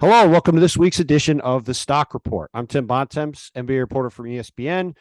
Hello, welcome to this week's edition of the Stock Report. I'm Tim Bontemps, NBA reporter from ESPN,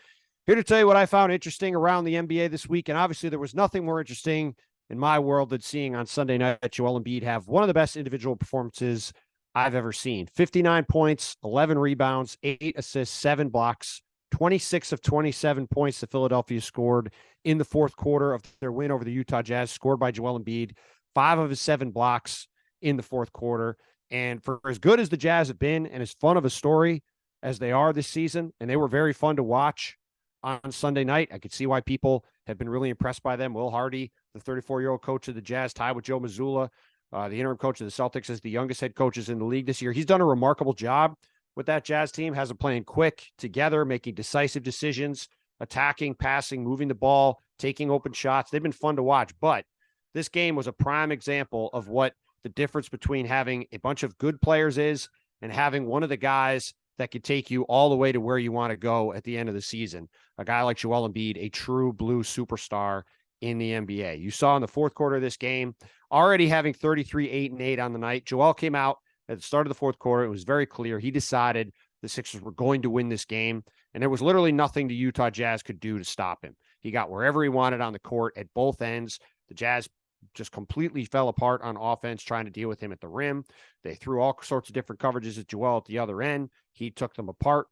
here to tell you what I found interesting around the NBA this week. And obviously, there was nothing more interesting in my world than seeing on Sunday night Joel Embiid have one of the best individual performances I've ever seen. 59 points, 11 rebounds, 8 assists, 7 blocks, 26 of 27 points that Philadelphia scored in the fourth quarter of their win over the Utah Jazz, scored by Joel Embiid. 5 of his 7 blocks in the fourth quarter. And for as good as the Jazz have been and as fun of a story as they are this season, and they were very fun to watch on Sunday night, I could see why people have been really impressed by them. Will Hardy, the 34-year-old coach of the Jazz, tied with Joe Mazzulla, the interim coach of the Celtics, as the youngest head coaches in the league this year. He's done a remarkable job with that Jazz team, has them playing quick, together, making decisive decisions, attacking, passing, moving the ball, taking open shots. They've been fun to watch, but this game was a prime example of what the difference between having a bunch of good players is and having one of the guys that could take you all the way to where you want to go at the end of the season. A guy like Joel Embiid, a true blue superstar in the NBA. You saw in the fourth quarter of this game, already having 33, 8, and 8 on the night. Joel came out at the start of the fourth quarter. It was very clear. He decided the Sixers were going to win this game, and there was literally nothing the Utah Jazz could do to stop him. He got wherever he wanted on the court at both ends. The Jazz just completely fell apart on offense, trying to deal with him at the rim. They threw all sorts of different coverages at Joel at the other end. He took them apart,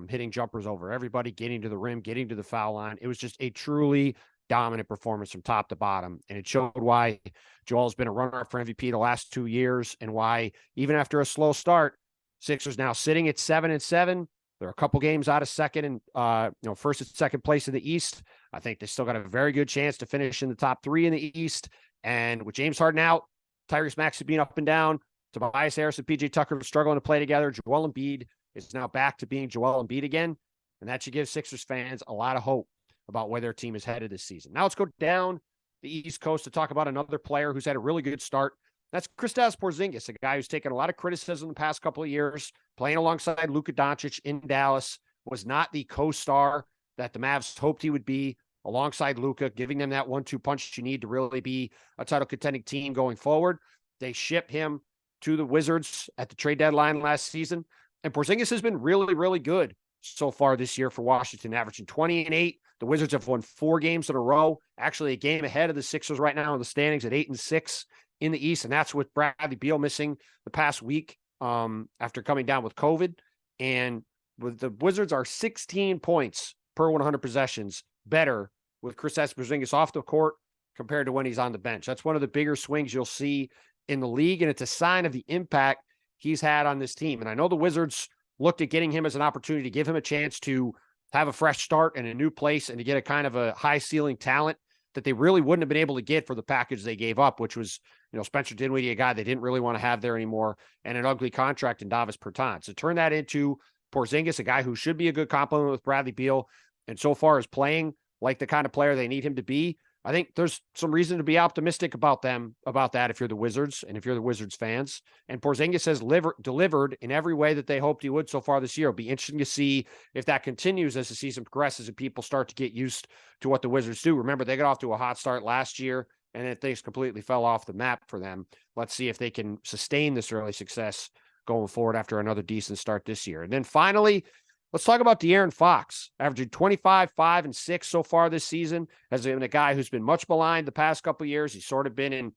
hitting jumpers over everybody, getting to the rim, getting to the foul line. It was just a truly dominant performance from top to bottom. And it showed why Joel's been a runner-up for MVP the last 2 years, and why even after a slow start, Sixers now sitting at 7-7. They're a couple games out of second and first and second place in the East. I think they still got a very good chance to finish in the top 3 in the East. And with James Harden out, Tyrese Maxey being up and down, Tobias Harris and PJ Tucker struggling to play together, Joel Embiid is now back to being Joel Embiid again. And that should give Sixers fans a lot of hope about where their team is headed this season. Now let's go down the East Coast to talk about another player who's had a really good start. That's Kristaps Porziņģis, a guy who's taken a lot of criticism the past couple of years, playing alongside Luka Doncic in Dallas, was not the co-star that the Mavs hoped he would be, alongside Luka, giving them that 1-2 punch you need to really be a title contending team going forward. They shipped him to the Wizards at the trade deadline last season, and Porziņģis has been really, really good so far this yeal for Washington, averaging 20 and 8. The Wizards have won 4 games in a row, actually a game ahead of the Sixers right now in the standings at 8-6 in the East, and that's with Bradley Beal missing the past week after coming down with COVID. And with the Wizards are 16 points per 100 possessions better with Kristaps Porziņģis off the court compared to when he's on the bench. That's one of the bigger swings you'll see in the league, and it's a sign of the impact he's had on this team. And I know the Wizards looked at getting him as an opportunity to give him a chance to have a fresh start in a new place and to get a kind of a high ceiling talent that they really wouldn't have been able to get for the package they gave up, which was, Spencer Dinwiddie, a guy they didn't really want to have there anymore, and an ugly contract in Davis Bertans. So turn that into Porziņģis, a guy who should be a good complement with Bradley Beal, and so far is playing like the kind of player they need him to be. I think there's some reason to be optimistic about that if you're the Wizards and if you're the Wizards fans. And Porziņģis has delivered in every way that they hoped he would so far this year. It'll be interesting to see if that continues as the season progresses and people start to get used to what the Wizards do. Remember, they got off to a hot start last year, and then things completely fell off the map for them. Let's see if they can sustain this early success going forward after another decent start this year. And then finally, let's talk about De'Aaron Fox, averaging 25, 5, and 6 so far this season. Has been a guy who's been much maligned the past couple of years. He's sort of been in,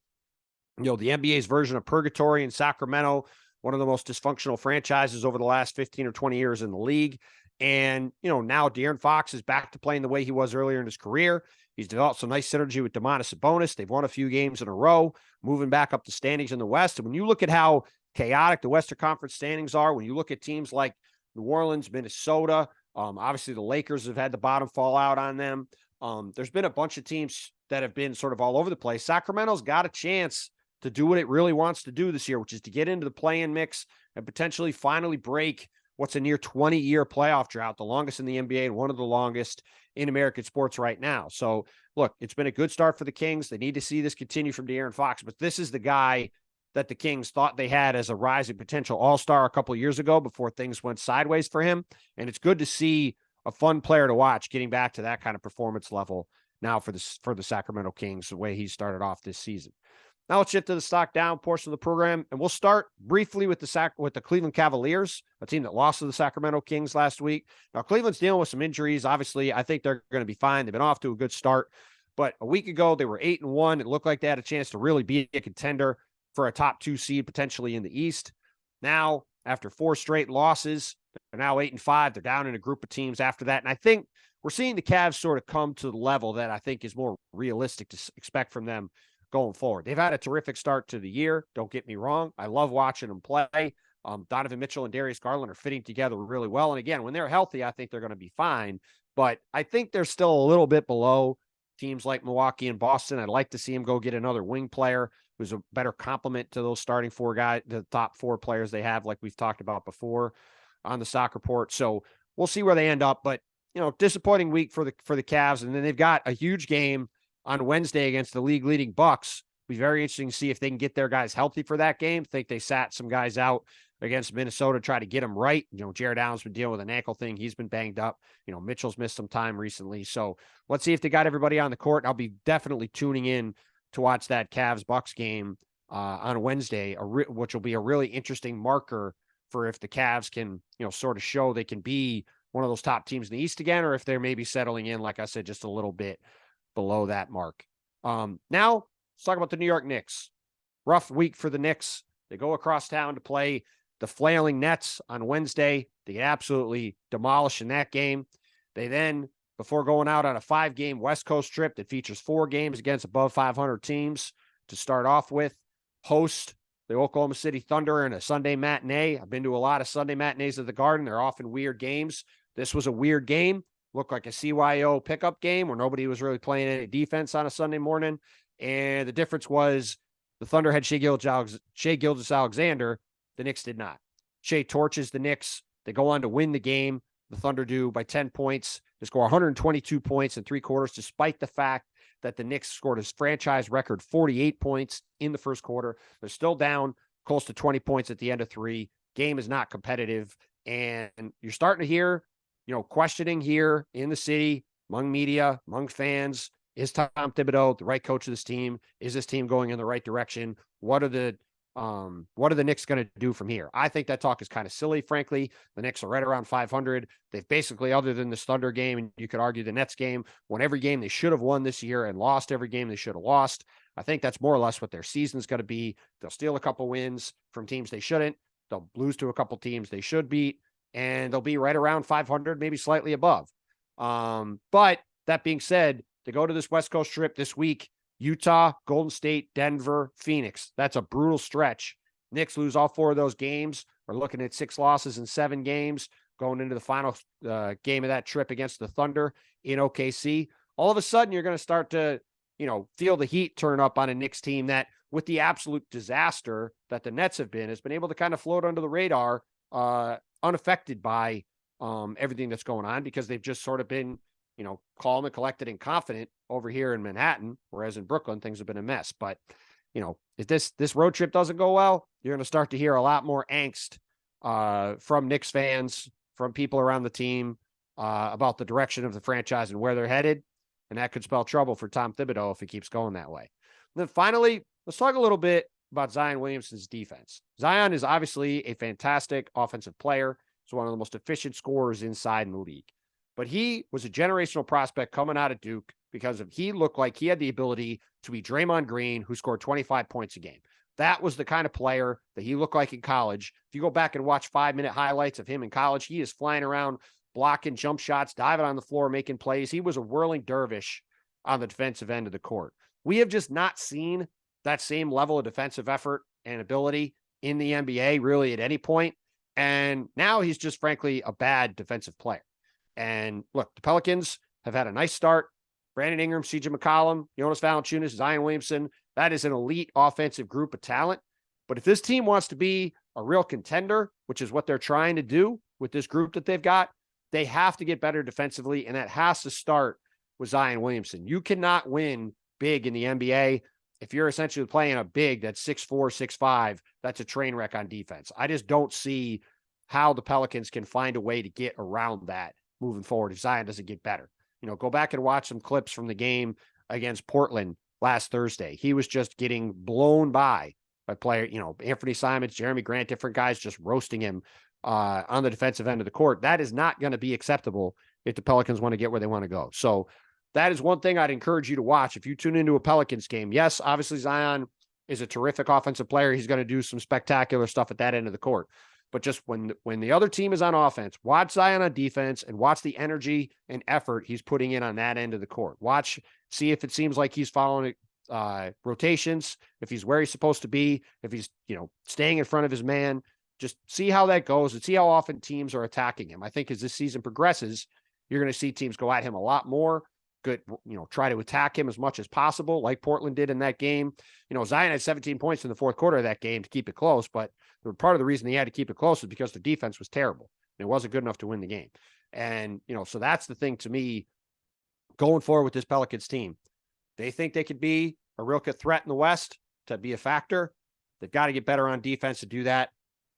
the NBA's version of purgatory in Sacramento, one of the most dysfunctional franchises over the last 15 or 20 years in the league. And, now De'Aaron Fox is back to playing the way he was earlier in his career. He's developed some nice synergy with Domantas Sabonis. They've won a few games in a row, moving back up the standings in the West. And when you look at how chaotic the Western Conference standings are, when you look at teams like New Orleans, Minnesota, obviously the Lakers have had the bottom fall out on them. There's been a bunch of teams that have been sort of all over the place. Sacramento's got a chance to do what it really wants to do this year, which is to get into the play-in mix and potentially finally break what's a near 20-year playoff drought, the longest in the NBA and one of the longest in American sports right now. So, look, it's been a good start for the Kings. They need to see this continue from De'Aaron Fox, but this is the guy that the Kings thought they had as a rising potential all-star a couple of years ago before things went sideways for him. And it's good to see a fun player to watch getting back to that kind of performance level now for the Sacramento Kings, the way he started off this season. Now let's shift to the stock down portion of the program, and we'll start briefly with the Cleveland Cavaliers, a team that lost to the Sacramento Kings last week. Now Cleveland's dealing with some injuries. Obviously, I think they're going to be fine. They've been off to a good start, but a week ago they were 8-1. It looked like they had a chance to really be a contender for a top 2 seed potentially in the East. Now, after 4 straight losses, they're now 8-5. They're down in a group of teams after that, and I think we're seeing the Cavs sort of come to the level that I think is more realistic to expect from them going forward. They've had a terrific start to the year. Don't get me wrong. I love watching them play. Donovan Mitchell and Darius Garland are fitting together really well. And again, when they're healthy, I think they're going to be fine. But I think they're still a little bit below teams like Milwaukee and Boston. I'd like to see them go get another wing player who's a better complement to those starting 4 guys, the top 4 players they have, like we've talked about before on the Stock Report. So we'll see where they end up. But, disappointing week for the Cavs. And then they've got a huge game on Wednesday against the league leading Bucks. It'll be very interesting to see if they can get their guys healthy for that game. I think they sat some guys out against Minnesota, try to get them right. Jared Allen's been dealing with an ankle thing. He's been banged up. Mitchell's missed some time recently. So let's see if they got everybody on the court. I'll be definitely tuning in to watch that Cavs-Bucks game on Wednesday, which will be a really interesting marker for if the Cavs can, sort of show they can be one of those top teams in the East again, or if they're maybe settling in, like I said, just a little bit below that mark. Now let's talk about the New York Knicks. Rough week for the Knicks. They go across town to play the flailing Nets on Wednesday. They get absolutely demolished in that game. They then, before going out on a 5-game West Coast trip that features 4 games against above 500 teams to start off with, host the Oklahoma City Thunder in a Sunday matinee. I've been to a lot of Sunday matinees at the Garden. They're often weird games. This was a weird game. Looked like a CYO pickup game where nobody was really playing any defense on a Sunday morning. And the difference was the Thunder had Shai Gilgeous-Alexander. The Knicks did not. Shai torches the Knicks. They go on to win the game. The Thunder do by 10 points. They score 122 points in 3 quarters, despite the fact that the Knicks scored a franchise record 48 points in the first quarter. They're still down close to 20 points at the end of 3. Game is not competitive. And you're starting to hear questioning here in the city, among media, among fans. Is Tom Thibodeau the right coach of this team? Is this team going in the right direction? What are the Knicks going to do from here? I think that talk is kind of silly, frankly. The Knicks are right around 500. They've basically, other than this Thunder game, and you could argue the Nets game, won every game they should have won this year and lost every game they should have lost. I think that's more or less what their season's going to be. They'll steal a couple wins from teams they shouldn't. They'll lose to a couple teams they should beat. And they'll be right around 500, maybe slightly above. But that being said, to go to this West Coast trip this week, Utah, Golden State, Denver, Phoenix. That's a brutal stretch. Knicks lose all 4 of those games. We're looking at 6 losses in 7 games going into the final game of that trip against the Thunder in OKC. All of a sudden, you're going to start to, feel the heat turn up on a Knicks team that, with the absolute disaster that the Nets have been, has been able to kind of float under the radar, unaffected by everything that's going on, because they've just sort of been, calm and collected and confident over here in Manhattan, whereas in Brooklyn, things have been a mess. But, if this road trip doesn't go well, you're going to start to hear a lot more angst from Knicks fans, from people around the team about the direction of the franchise and where they're headed. And that could spell trouble for Tom Thibodeau if it keeps going that way. And then finally, let's talk a little bit about Zion Williamson's defense. Zion is obviously a fantastic offensive player. He's one of the most efficient scorers inside in the league. But he was a generational prospect coming out of Duke because he looked like he had the ability to be Draymond Green, who scored 25 points a game. That was the kind of player that he looked like in college. If you go back and watch 5-minute highlights of him in college, he is flying around, blocking jump shots, diving on the floor, making plays. He was a whirling dervish on the defensive end of the court. We have just not seen that same level of defensive effort and ability in the NBA really at any point. And now he's just frankly a bad defensive player. And look, the Pelicans have had a nice start. Brandon Ingram, CJ McCollum, Jonas Valanciunas, Zion Williamson. That is an elite offensive group of talent. But if this team wants to be a real contender, which is what they're trying to do with this group that they've got, they have to get better defensively, and that has to start with Zion Williamson. You cannot win big in the NBA if you're essentially playing a big that's 6'4", 6'5", that's a train wreck on defense. I just don't see how the Pelicans can find a way to get around that moving forward if Zion doesn't get better. Go back and watch some clips from the game against Portland last Thursday. He was just getting blown by player, Anthony Simons, Jeremy Grant, different guys just roasting him on the defensive end of the court. That is not going to be acceptable if the Pelicans want to get where they want to go. So that is one thing I'd encourage you to watch. If you tune into a Pelicans game, yes, obviously Zion is a terrific offensive player. He's going to do some spectacular stuff at that end of the court. But just when the other team is on offense, watch Zion on defense and watch the energy and effort he's putting in on that end of the court. See if it seems like he's following rotations, if he's where he's supposed to be, if he's, staying in front of his man. Just see how that goes and see how often teams are attacking him. I think as this season progresses, you're going to see teams go at him a lot more. Try to attack him as much as possible, like Portland did in that game. Zion had 17 points in the fourth quarter of that game to keep it close, but part of the reason he had to keep it close is because the defense was terrible. It wasn't good enough to win the game. And, so that's the thing to me going forward with this Pelicans team. They think they could be a real threat in the West to be a factor. They've got to get better on defense to do that.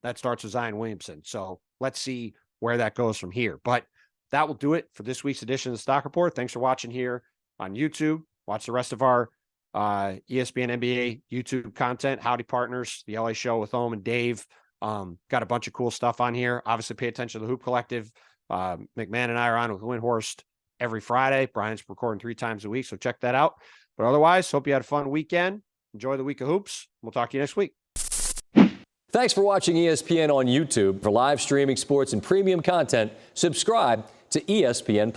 That starts with Zion Williamson. So let's see where that goes from here. But that will do it for this week's edition of the Stock Report. Thanks for watching here on YouTube. Watch the rest of our ESPN NBA YouTube content. Howdy Partners, the LA show with Ohm and Dave. Got a bunch of cool stuff on here. Obviously, pay attention to the Hoop Collective. McMahon and I are on with Windhorst every Friday. Brian's recording 3 times a week, so check that out. But otherwise, hope you had a fun weekend. Enjoy the week of hoops. We'll talk to you next week. Thanks for watching ESPN on YouTube. For live streaming sports and premium content, subscribe to ESPN+.